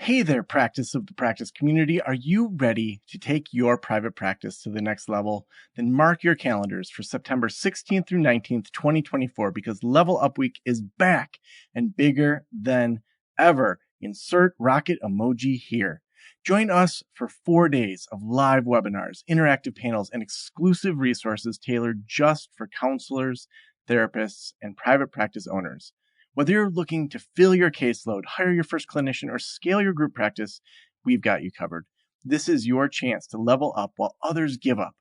Hey there, practice of the practice community. Are you ready to take your private practice to the next level? Then mark your calendars for September 16th through 19th, 2024, because Level Up Week is back and bigger than ever. Insert rocket emoji here. Join us for 4 days of live webinars, interactive panels, and exclusive resources tailored just for counselors, therapists, and private practice owners. Whether you're looking to fill your caseload, hire your first clinician, or scale your group practice, we've got you covered. This is your chance to level up while others give up.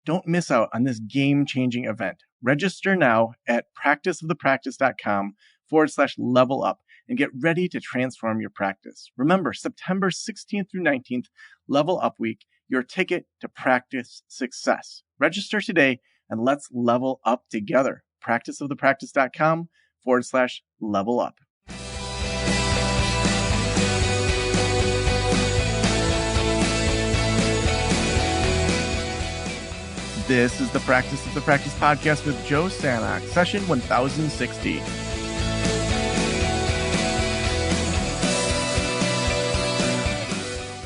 Don't miss out on this game-changing event. Register now at practiceofthepractice.com/level up and get ready to transform your practice. Remember, September 16th through 19th, Level Up Week, your ticket to practice success. Register today and let's level up together. practiceofthepractice.com/level up. This is the Practice of the Practice podcast with Joe Sanok, session 1060.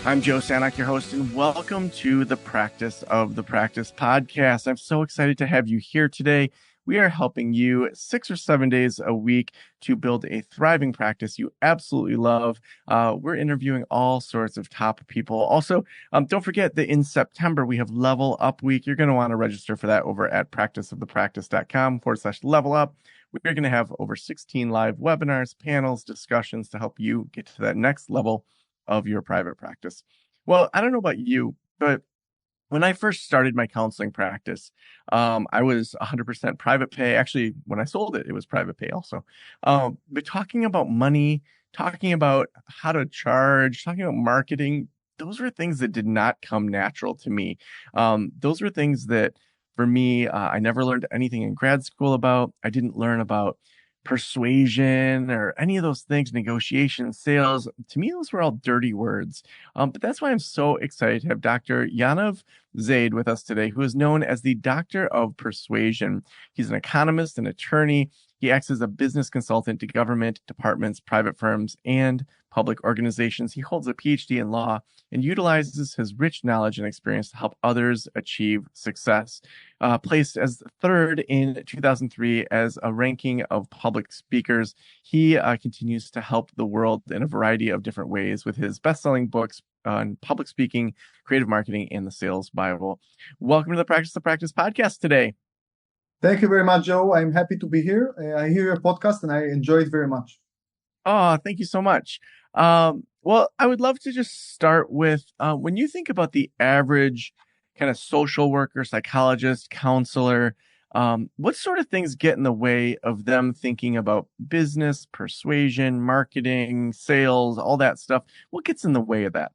I'm Joe Sanok, your host, and welcome to the Practice of the Practice podcast. I'm so excited to have you here today. We are helping you 6 or 7 days a week to build a thriving practice you absolutely love. We're interviewing all sorts of top people. Also, don't forget that in September, we have Level Up Week. You're going to want to register for that over at practiceofthepractice.com/level up. We're going to have over 16 live webinars, panels, discussions to help you get to that next level of your private practice. Well, I don't know about you, but when I first started my counseling practice, I was 100% private pay. Actually, when I sold it, it was private pay also. But talking about money, talking about how to charge, talking about marketing, those were things that did not come natural to me. Those were things that, for me, I never learned anything in grad school about. I didn't learn about persuasion or any of those things, negotiation, sales. To me, those were all dirty words. But that's why I'm so excited to have Dr. Yaniv Zaid with us today, who is known as the Doctor of Persuasion. He's an economist, an attorney. He acts as a business consultant to government departments, private firms, and public organizations. He holds a PhD in law and utilizes his rich knowledge and experience to help others achieve success. Placed as third in 2003 as a ranking of public speakers, he continues to help the world in a variety of different ways with his best-selling books on public speaking, creative marketing, and the Sales Bible. Welcome to the Practice of Practice podcast today. Thank you very much, Joe. I'm happy to be here. I hear your podcast and I enjoy it very much. Oh, thank you so much. Well, I would love to just start with when you think about the average kind of social worker, psychologist, counselor, what sort of things get in the way of them thinking about business, persuasion, marketing, sales, all that stuff? What gets in the way of that?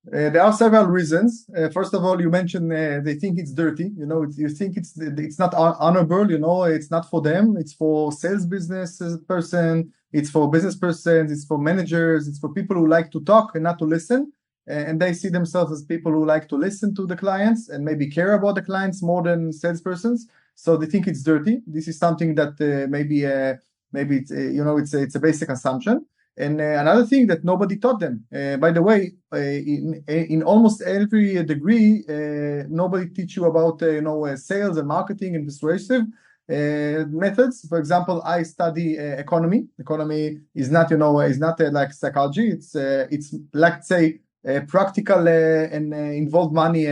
There are several reasons. First of all, you mentioned they think it's dirty. You think it's not honorable. It's not for them. It's for sales business person. It's for business persons. It's for managers. It's for people who like to talk and not to listen. And they see themselves as people who like to listen to the clients and maybe care about the clients more than salespersons. So they think it's dirty. This is something that maybe it's a basic assumption. And another thing that nobody taught them, by the way, in almost every degree, nobody teach you about sales and marketing and persuasive methods. For example, I study economy. Economy is not like psychology. It's like, say, practical and involved money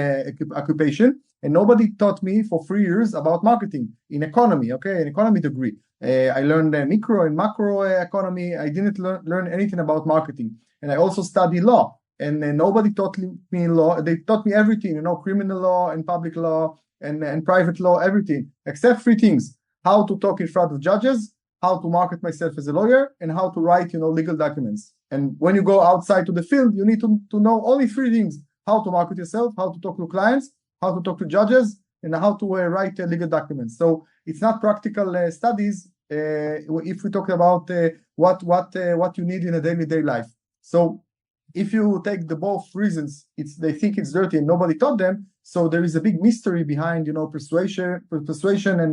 occupation. And nobody taught me for 3 years about marketing in economy. Okay, an economy degree. I learned micro and macro economy. I didn't learn anything about marketing. And I also study law. And nobody taught me law. They taught me everything, criminal law and public law and private law, everything, except 3 things: how to talk in front of judges, how to market myself as a lawyer, and how to write, legal documents. And when you go outside to the field, you need to know only 3 things: how to market yourself, how to talk to clients, how to talk to judges, and how to write legal documents. So it's not practical studies if we talk about what you need in a day life. So if you take the both reasons, they think it's dirty and nobody taught them. So there is a big mystery behind persuasion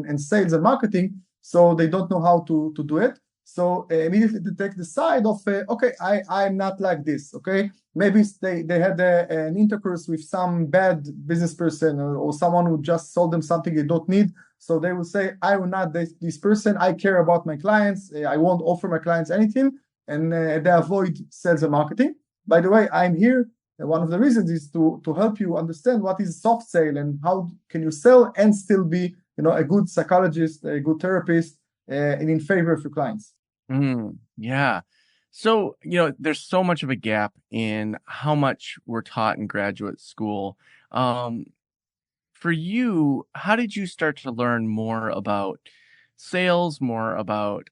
and sales and marketing. So they don't know how to do it. So immediately they take the side of, okay, I'm not like this, okay? Maybe they had an intercourse with some bad business person, or someone who just sold them something they don't need. So they will say, I will not date this person. I care about my clients. I won't offer my clients anything. And they avoid sales and marketing. By the way, I'm here. One of the reasons is to help you understand what is soft sale and how can you sell and still be, a good psychologist, a good therapist, and in favor of your clients. Yeah. So, there's so much of a gap in how much we're taught in graduate school. Um, for you, how did you start to learn more about sales, more about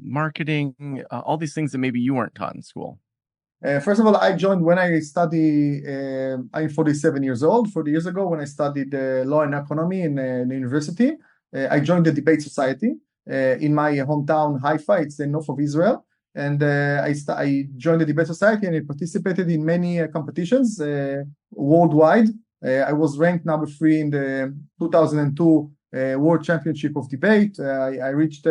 marketing, all these things that maybe you weren't taught in school? First of all, I joined when I study. I'm 47 years old. 40 years ago, when I studied law and economy in the university, I joined the debate society in my hometown Haifa. It's the north of Israel, and I joined the debate society and I participated in many competitions worldwide. I was ranked number 3 in the 2002 World Championship of Debate. I reached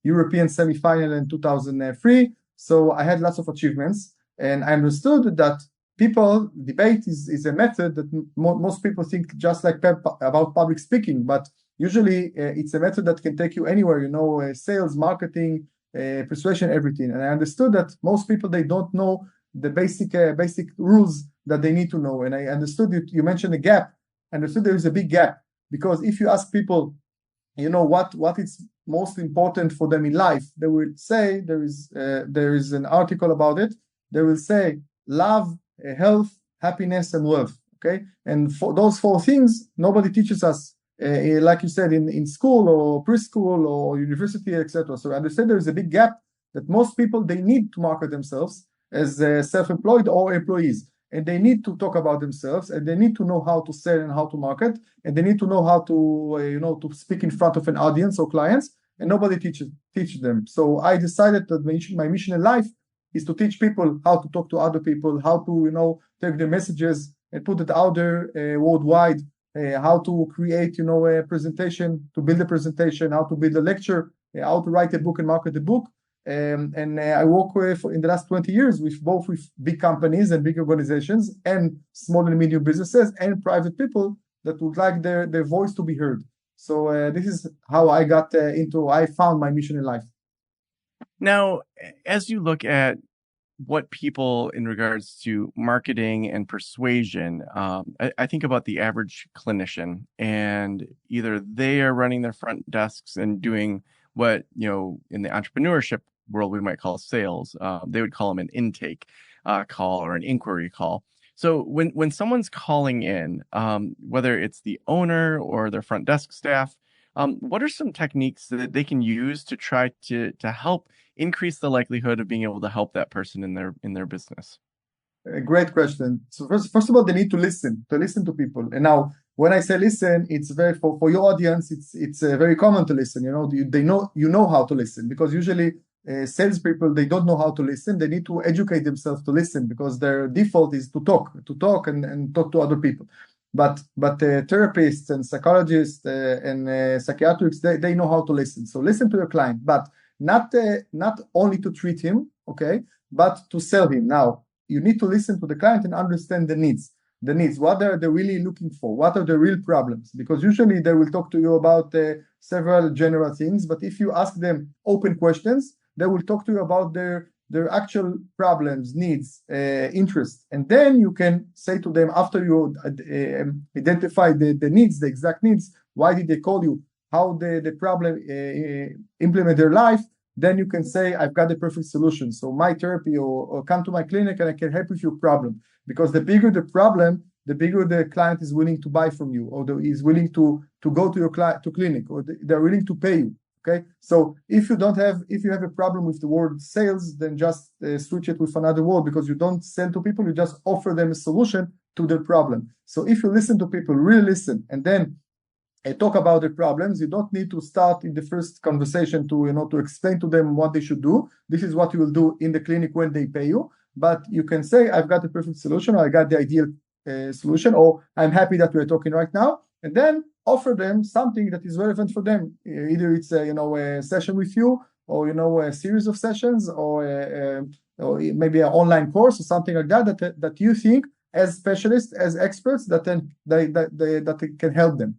European semifinal in 2003. So I had lots of achievements. And I understood that debate is a method that most people think just like about public speaking, but usually it's a method that can take you anywhere, sales, marketing, persuasion, everything. And I understood that most people, they don't know the basic rules that they need to know. And I understood you mentioned a gap. I understood there is a big gap, because if you ask people, what is most important for them in life, they will say there is an article about it. They will say love, health, happiness, and wealth. Okay, and for those 4 things, nobody teaches us, like you said, in school or preschool or university, etc. So I understand there is a big gap that most people, they need to market themselves as self-employed or employees, and they need to talk about themselves, and they need to know how to sell and how to market, and they need to know how to to speak in front of an audience or clients, and nobody teaches them. So I decided that my mission in life is to teach people how to talk to other people, how to take the messages and put it out there worldwide, how to create a presentation, to build a presentation, how to build a lecture, how to write a book and market the book. And I work in the last 20 years with big companies and big organizations and small and medium businesses and private people that would like their voice to be heard. So this is how I found my mission in life. Now, as you look at what people in regards to marketing and persuasion, I think about the average clinician, and either they are running their front desks and doing what, in the entrepreneurship world, we might call sales. They would call them an intake call or an inquiry call. So when someone's calling in, whether it's the owner or their front desk staff, what are some techniques that they can use to try to help increase the likelihood of being able to help that person in their business? A great question. So first of all, they need to listen to people. And now, when I say listen, it's very for your audience. It's very common to listen. They know how to listen, because usually salespeople, they don't know how to listen. They need to educate themselves to listen, because their default is to talk and talk to other people. But therapists and psychologists and psychiatrists, they know how to listen. So listen to your client, but not only to treat him, okay, but to sell him. Now, you need to listen to the client and understand the needs. What are they really looking for? What are the real problems? Because usually they will talk to you about several general things, but if you ask them open questions, they will talk to you about their actual problems, needs, interests. And then you can say to them, after you identify the needs, the exact needs, why did they call you, how the problem implement their life, then you can say, I've got the perfect solution. So my therapy, or come to my clinic and I can help with your problem. Because the bigger the problem, the bigger the client is willing to buy from you, or is willing to go to your clinic, or they're willing to pay you. Okay, so if you have a problem with the word sales, then just switch it with another word, because you don't sell to people, you just offer them a solution to their problem. So if you listen to people, really listen, and then talk about the problems, you don't need to start in the first conversation to explain to them what they should do. This is what you will do in the clinic when they pay you. But you can say, I've got the perfect solution, or I got the ideal solution, or I'm happy that we're talking right now, and then offer them something that is relevant for them. Either it's a session with you, or a series of sessions, or maybe an online course or something like that you think as specialists, as experts, that can help them.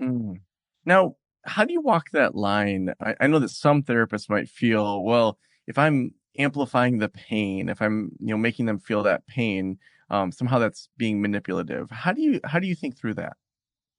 Mm. Now, how do you walk that line? I know that some therapists might feel, well, if I'm amplifying the pain, if I'm, making them feel that pain, somehow that's being manipulative. How do you think through that?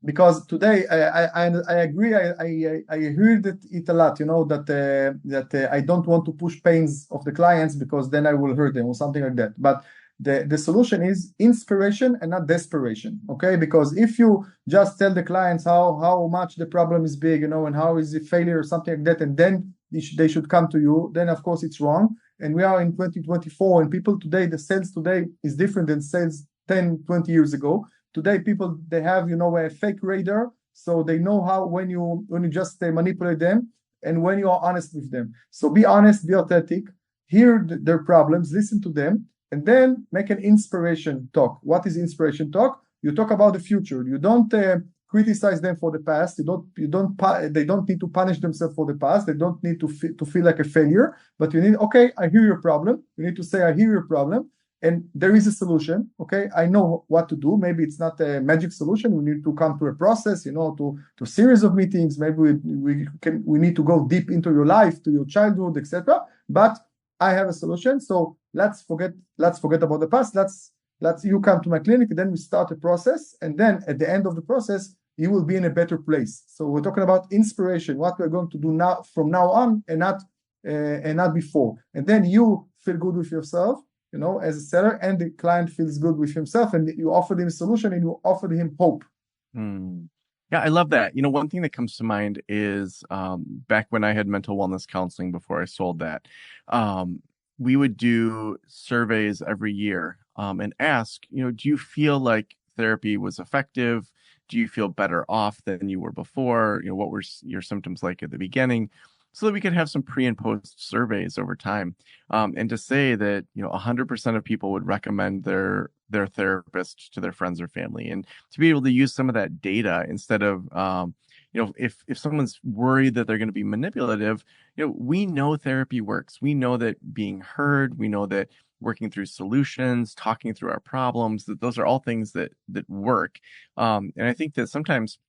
Because today I agree. I heard it a lot. That I don't want to push pains of the clients because then I will hurt them or something like that. But the solution is inspiration and not desperation. Okay, because if you just tell the clients how much the problem is big, and how is it failure or something like that, and then they should come to you, then of course it's wrong. And we are in 2024, and people today, the sales today is different than sales 10, 20 years ago. Today people, they have a fake radar, so they know how, when you just manipulate them and when you are honest with them. So be honest, be authentic, hear their problems, listen to them, and then make an inspiration talk. What is inspiration talk? You talk about the future. You don't criticize them for the past. They don't need to punish themselves for the past. They don't need to feel like a failure. But you need, okay, I hear your problem. You need to say, I hear your problem, and there is a solution. Okay, I know what to do. Maybe it's not a magic solution. We need to come to a process, to a series of meetings. Maybe we need to go deep into your life, to your childhood, etc. But I have a solution. So let's forget about the past. Let's you come to my clinic, and then we start a process, and then at the end of the process, you will be in a better place. So we're talking about inspiration, what we're going to do now from now on, and not before. And then you feel good with yourself, as a seller, and the client feels good with himself, and you offer him a solution and you offer him hope. Hmm. Yeah, I love that. One thing that comes to mind is back when I had mental wellness counseling before I sold that, we would do surveys every year and ask, do you feel like therapy was effective? Do you feel better off than you were before? What were your symptoms like at the beginning? So that we could have some pre and post surveys over time. And to say that, 100% of people would recommend their therapist to their friends or family, and to be able to use some of that data instead of if someone's worried that they're going to be manipulative, we know therapy works. We know that being heard, we know that working through solutions, talking through our problems, that those are all things that work. And I think that sometimes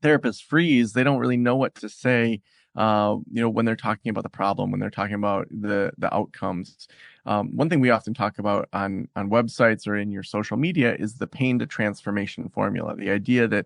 therapists freeze. They don't really know what to say, when they're talking about the problem, when they're talking about the outcomes. One thing we often talk about on websites or in your social media is the pain to transformation formula. The idea that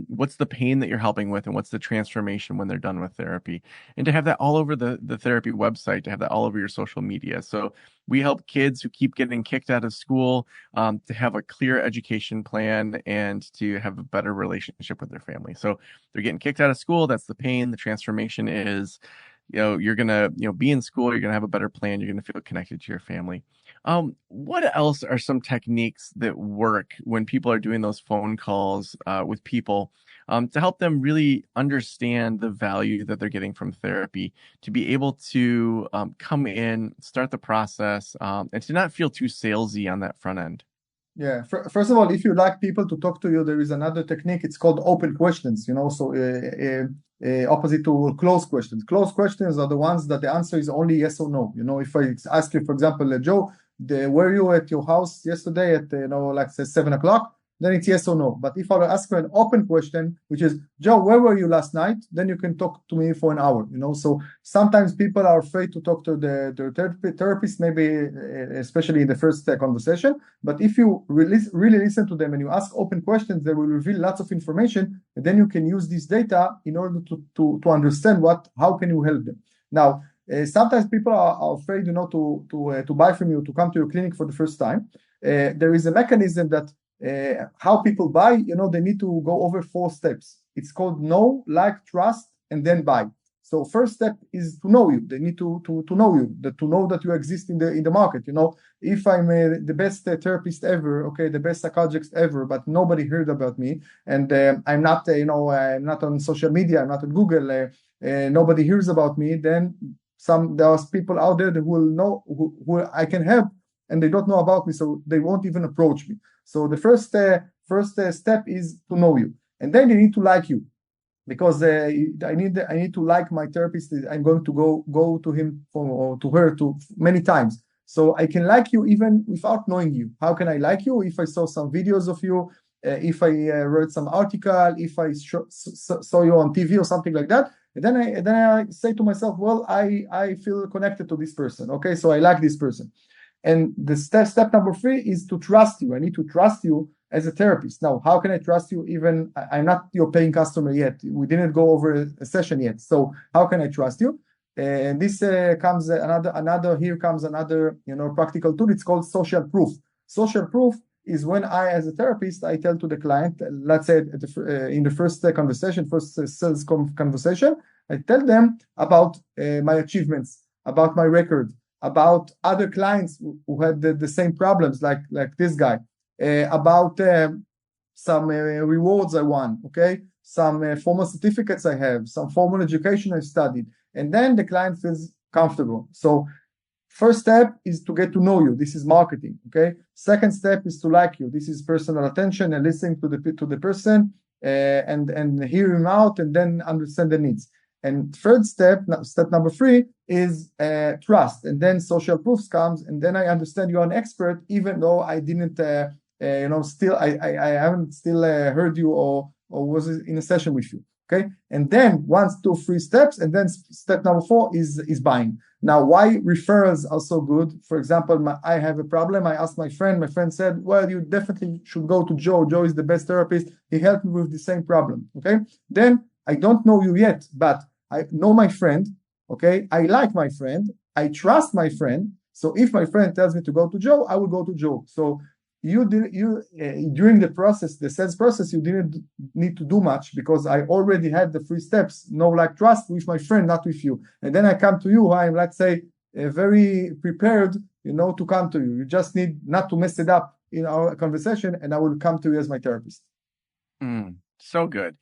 what's the pain that you're helping with, and what's the transformation when they're done with therapy, and to have that all over the therapy website, to have that all over your social media. So we help kids who keep getting kicked out of school to have a clear education plan and to have a better relationship with their family. So they're getting kicked out of school. That's the pain. The transformation is, you're gonna, be in school. You're gonna have a better plan. You're gonna feel connected to your family. What else are some techniques that work when people are doing those phone calls with people to help them really understand the value that they're getting from therapy, to be able to come in, start the process, and to not feel too salesy on that front end? Yeah. First of all, if you like people to talk to you, there is another technique. It's called open questions. So opposite to closed questions. Closed questions are the ones that the answer is only yes or no. If I ask you, for example, Joe, were you at your house yesterday at like say 7 o'clock? Then it's yes or no. But if I ask you an open question, which is, Joe, where were you last night? Then you can talk to me for an hour. So sometimes people are afraid to talk to their therapist, maybe especially in the first conversation. But if you really listen to them and you ask open questions, they will reveal lots of information, and then you can use this data in order to understand how can you help them. Now, sometimes people are afraid, to buy from you, to come to your clinic for the first time. There is a mechanism that how people buy, they need to go over 4 steps. It's called know, like, trust, and then buy. So first step is to know you. They need to know you, to know that you exist in the market. If I'm the best therapist ever, okay, the best psychologist ever, but nobody heard about me, and I'm not, I'm not on social media, I'm not on Google, nobody hears about me, then there's people out there that will know who I can help, and they don't know about me, so they won't even approach me. So the first step is to know you, and then they need to like you. because I need to like my therapist. I'm going to go to him or to her to many times. So I can like you even without knowing you. How can I like you? If I saw some videos of you, if I read some article, if I saw you on TV or something like that. And then I say to myself, well, I feel connected to this person. Okay, so I like this person. And the step number three is to trust you. I need to trust you as a therapist. Now, how can I trust you? Even I'm not your paying customer yet. We didn't go over a session yet. So how can I trust you? And this comes another. Here comes another practical tool. It's called social proof. Social proof is when I, as a therapist, I tell to the client, let's say in the first conversation, first sales conversation, I tell them about my achievements, about my record, about other clients who had the same problems like this guy, about some rewards I won, okay, some formal certificates I have, some formal education I studied, and then the client feels comfortable. So first step is to get to know you. This is marketing, okay? Second step is to like you. This is personal attention and listening to the person and hear him out and then understand the needs. And third step number three, is trust. And then social proofs comes, and then I understand you're an expert, even though I didn't, still I haven't still heard you or was in a session with you. Okay, and then 1, 2, 3 steps, and then step number 4 is buying. Now, why referrals are so good? For example, I have a problem. I asked my friend. My friend said, "Well, you definitely should go to Joe. Joe is the best therapist. He helped me with the same problem." Okay, then I don't know you yet, but I know my friend. Okay, I like my friend. I trust my friend. So if my friend tells me to go to Joe, I will go to Joe. So during the process, the sales process, you didn't need to do much because I already had the 3 steps, know, like, trust with my friend, not with you. And then I come to you, I'm, let's say, very prepared, to come to you. You just need not to mess it up in our conversation, and I will come to you as my therapist. So good.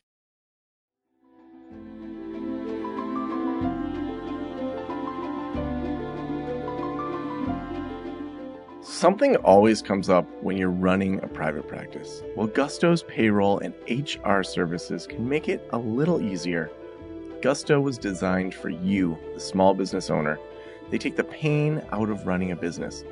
Something always comes up when you're running a private practice. Well, Gusto's payroll and HR services can make it a little easier. Gusto was designed for you, the small business owner. They take the pain out of running a business,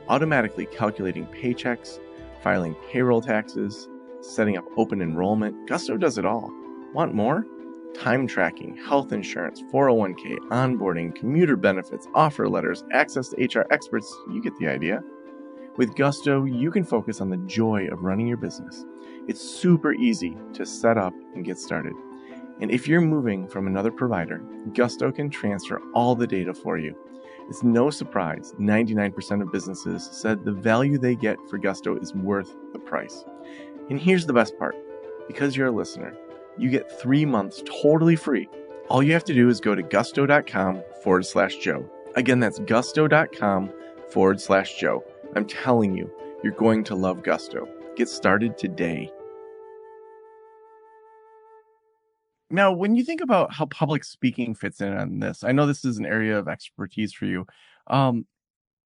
automatically calculating paychecks, filing payroll taxes, setting up open enrollment. Gusto does it all. Want more? Time tracking, health insurance, 401k, onboarding, commuter benefits, offer letters, access to HR experts. You get the idea. With Gusto, you can focus on the joy of running your business. It's super easy to set up and get started. And if you're moving from another provider, Gusto can transfer all the data for you. It's no surprise 99% of businesses said the value they get for Gusto is worth the price. And here's the best part. Because you're a listener, you get 3 months totally free. All you have to do is go to gusto.com/Joe. Again, that's gusto.com/Joe. I'm telling you, you're going to love Gusto. Get started today. Now, when you think about how public speaking fits in on this, I know this is an area of expertise for you.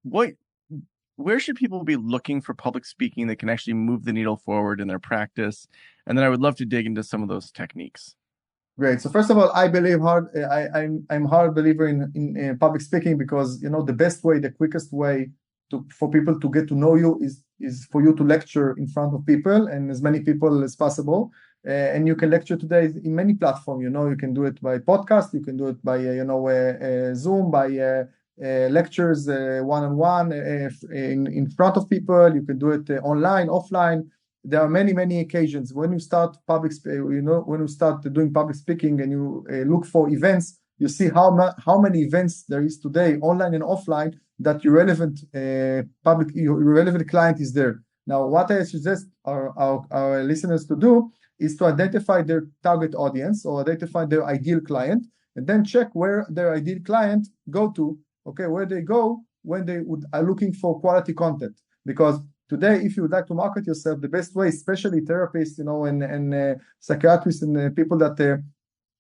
Where should people be looking for public speaking that can actually move the needle forward in their practice? And then I would love to dig into some of those techniques. Great. So first of all, I believe I'm hard believer in public speaking because the best way, the quickest way for people to get to know you is for you to lecture in front of people and as many people as possible. And you can lecture today in many platforms. You can do it by podcast, you can do it by Zoom, by lectures one-on-one in front of people. You can do it online, offline. There are many occasions when you start when you start doing public speaking and you look for events, you see how many events there is today, online and offline, that your relevant client is there. Now, what I suggest our listeners to do is to identify their target audience or identify their ideal client, and then check where their ideal client go to. Okay, where they go when they are looking for quality content. Because today, if you would like to market yourself, the best way, especially therapists, and psychiatrists and people that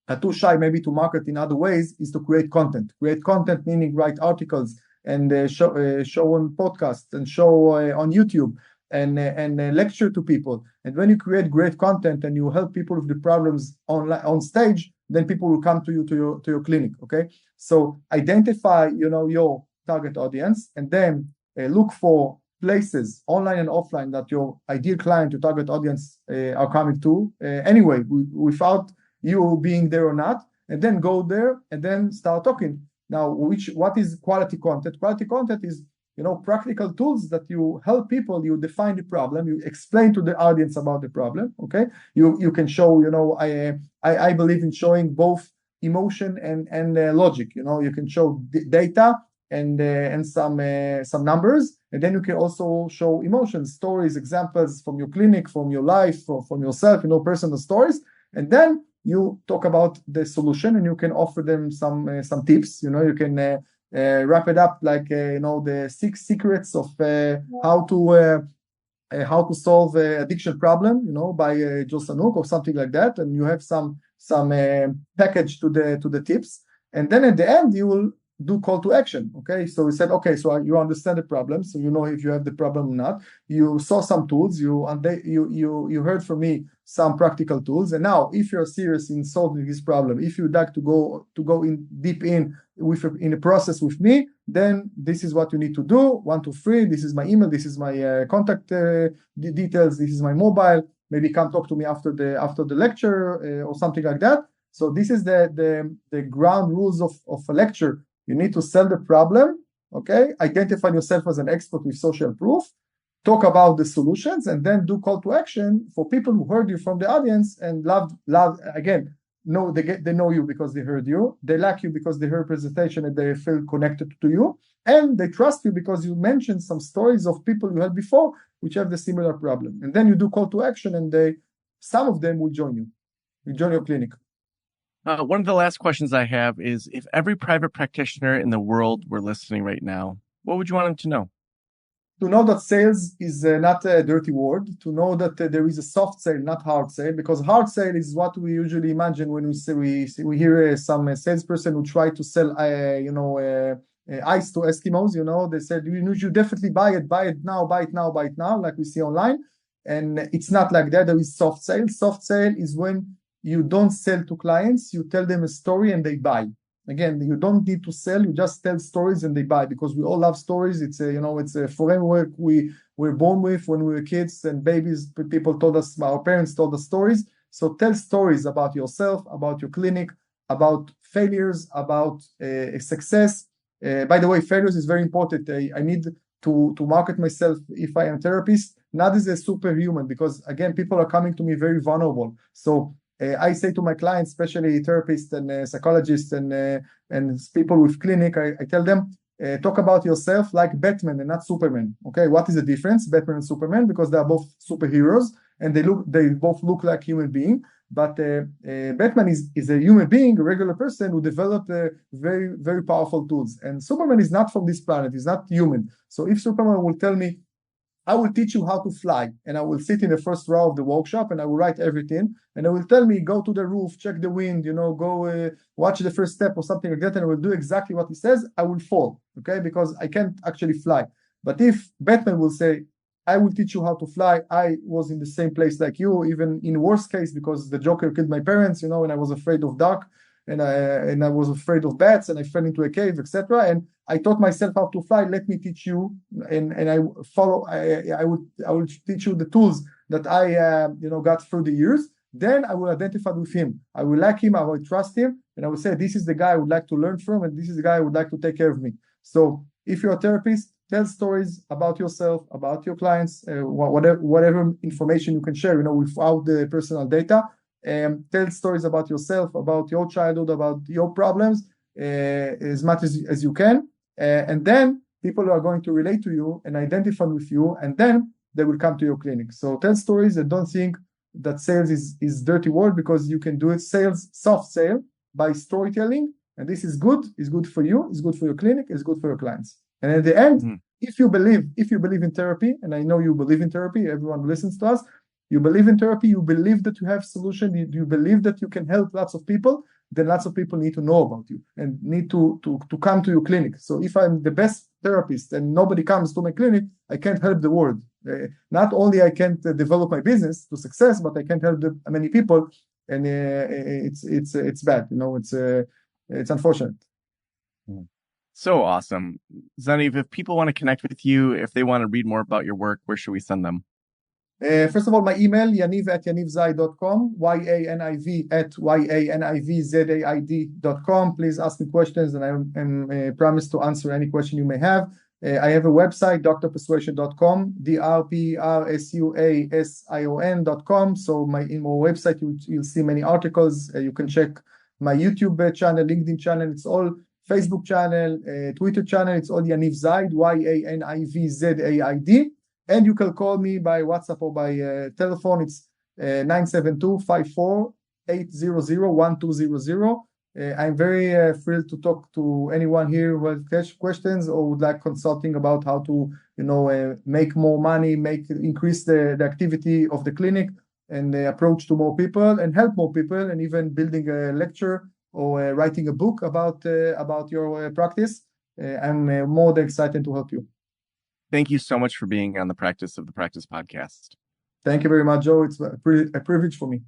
are too shy maybe to market in other ways, is to create content. Create content meaning write articles and show on podcasts and show on YouTube. and lecture to people. And when you create great content and you help people with the problems on stage, then people will come to you to your clinic. Okay, so identify your target audience, and then look for places online and offline that your ideal client, your target audience are coming to anyway, without you being there or not, and then go there and then start talking. Now, what is quality content? Quality content is practical tools that you help people. You define the problem, you explain to the audience about the problem. Okay, you can show. I believe in showing both emotion and logic. You can show data and some numbers, and then you can also show emotions, stories, examples from your clinic, from your life, from yourself, personal stories, and then you talk about the solution, and you can offer them some tips. You can wrap it up like the 6 secrets of how to solve addiction problem, by Joe Sanook or something like that, and you have some package to the tips, and then at the end you will do call to action. Okay, so we said, okay, so you understand the problem, so if you have the problem or not. You saw some tools, you heard from me some practical tools, and now if you're serious in solving this problem, if you'd like to go in deep in a process with me, then this is what you need to do. 1, 2, 3. This is my email. This is my contact details. This is my mobile. Maybe come talk to me after the lecture or something like that. So this is the ground rules of a lecture. You need to sell the problem, okay? Identify yourself as an expert with social proof, talk about the solutions, and then do call to action for people who heard you from the audience and love again. No, they know you because they heard you. They like you because they heard presentation and they feel connected to you, and they trust you because you mentioned some stories of people you had before which have the similar problem. And then you do call to action, and some of them will join your clinic. One of the last questions I have is, if every private practitioner in the world were listening right now, what would you want them to know? To know that sales is not a dirty word, to know that there is a soft sale, not hard sale, because hard sale is what we usually imagine when we hear some salesperson who try to sell, ice to Eskimos. They said, you should definitely buy it now, like we see online. And it's not like that. There is soft sale. Soft sale is when you don't sell to clients, you tell them a story and they buy. Again, you don't need to sell, you just tell stories and they buy, because we all love stories. It's a framework we were born with when we were kids and babies. Our parents told us stories. So tell stories about yourself, about your clinic, about failures, about success. By the way, failures is very important. I need to market myself, if I am a therapist, not as a superhuman, because again, people are coming to me very vulnerable. So I say to my clients, especially therapists and psychologists and people with clinic, I tell them, talk about yourself like Batman and not Superman. Okay, what is the difference, Batman and Superman? Because they are both superheroes and they both look like human beings. But Batman is a human being, a regular person who developed very, very powerful tools. And Superman is not from this planet, he's not human. So if Superman will tell me, I will teach you how to fly, and I will sit in the first row of the workshop and I will write everything, and I will tell me, go to the roof, check the wind, go watch the first step or something like that, and I will do exactly what he says, I will fall, okay, because I can't actually fly. But if Batman will say, I will teach you how to fly, I was in the same place like you, even in worst case, because the Joker killed my parents, and I was afraid of dark, and I was afraid of bats, and I fell into a cave, etc. And I taught myself how to fly. Let me teach you, and I follow. I will teach you the tools that I got through the years. Then I will identify with him. I will like him. I will trust him, and I will say, this is the guy I would like to learn from, and this is the guy I would like to take care of me. So if you're a therapist, tell stories about yourself, about your clients, whatever information you can share, without the personal data. Tell stories about yourself, about your childhood, about your problems, as much as you can, and then people are going to relate to you and identify with you, and then they will come to your clinic. So tell stories, and don't think that sales is dirty word, because you can do it. Sales, soft sale, by storytelling, and this is good. It's good for you. It's good for your clinic. It's good for your clients. And at the end, if you believe in therapy, and I know you believe in therapy, everyone who listens to us, You believe in therapy, you believe that you have solution, you believe that you can help lots of people, then lots of people need to know about you and need to come to your clinic. So if I'm the best therapist and nobody comes to my clinic, I can't help the world. Not only I can't develop my business to success, but I can't help many people, and it's bad. It's unfortunate. So awesome. Yaniv, if people want to connect with you, if they want to read more about your work, where should we send them? First of all, my email, yaniv@yanivzaid.com, yanivzaid.com. Please ask me questions, and I promise to answer any question you may have. I have a website, drpersuasion.com, drpersuasion.com. So in my website, you'll see many articles. You can check my YouTube channel, LinkedIn channel. It's all Facebook channel, Twitter channel. It's all Yaniv Zaid, YANIVZAID. And you can call me by WhatsApp or by telephone. It's 972-54-800-1200. I'm very thrilled to talk to anyone here who has questions or would like consulting about how to, make more money, increase the activity of the clinic and approach to more people and help more people, and even building a lecture or writing a book about your practice. I'm more than excited to help you. Thank you so much for being on the Practice of the Practice podcast. Thank you very much, Joe. It's a privilege for me.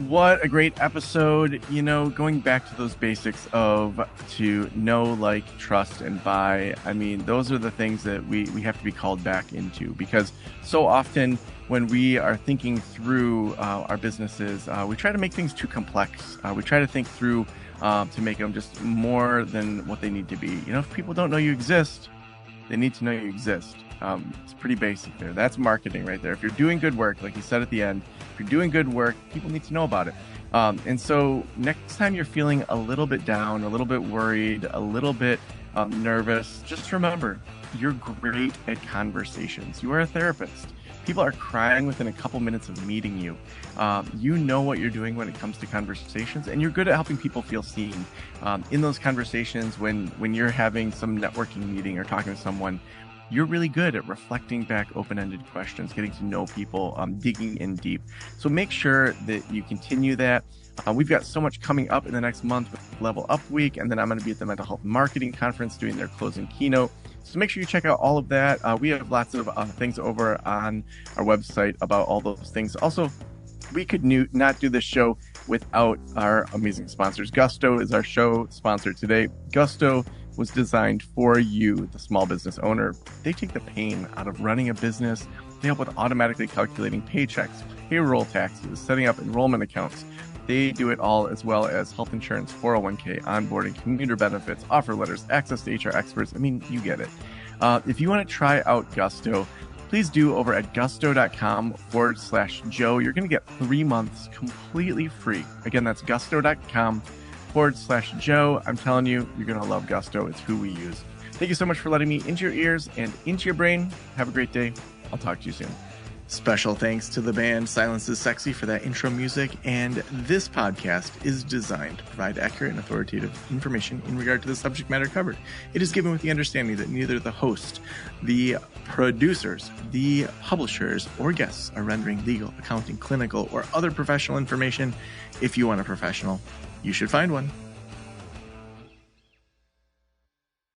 What a great episode. Going back to those basics of to know, like, trust, and buy. I mean, those are the things that we have to be called back into, because so often when we are thinking through our businesses, we try to make things too complex. We try to think through to make them just more than what they need to be. If people don't know you exist, they need to know you exist. It's pretty basic there. That's marketing right there. If you're doing good work, like you said at the end, if you're doing good work, people need to know about it. And so next time you're feeling a little bit down, a little bit worried, a little bit nervous, just remember, you're great at conversations. You are a therapist. People are crying within a couple minutes of meeting you. You know what you're doing when it comes to conversations, and you're good at helping people feel seen. In those conversations, when you're having some networking meeting or talking to someone, you're really good at reflecting back open-ended questions, getting to know people, digging in deep. So make sure that you continue that. We've got so much coming up in the next month with Level Up Week, and then I'm going to be at the Mental Health Marketing Conference doing their closing keynote. So make sure you check out all of that. We have lots of things over on our website about all those things. Also, we could not do this show without our amazing sponsors. Gusto is our show sponsor today. Gusto was designed for you, the small business owner. They take the pain out of running a business. They help with automatically calculating paychecks, payroll taxes, setting up enrollment accounts. They do it all, as well as health insurance, 401k, onboarding, commuter benefits, offer letters, access to HR experts. I mean, you get it. If you want to try out Gusto, please do over at gusto.com/Joe. You're going to get 3 months completely free. Again, that's gusto.com/Joe. I'm telling you, you're going to love Gusto. It's who we use. Thank you so much for letting me into your ears and into your brain. Have a great day. I'll talk to you soon. Special thanks to the band Silence is Sexy for that intro music, and this podcast is designed to provide accurate and authoritative information in regard to the subject matter covered. It is given with the understanding that neither the host, the producers, the publishers, or guests are rendering legal, accounting, clinical, or other professional information. If you want a professional, you should find one.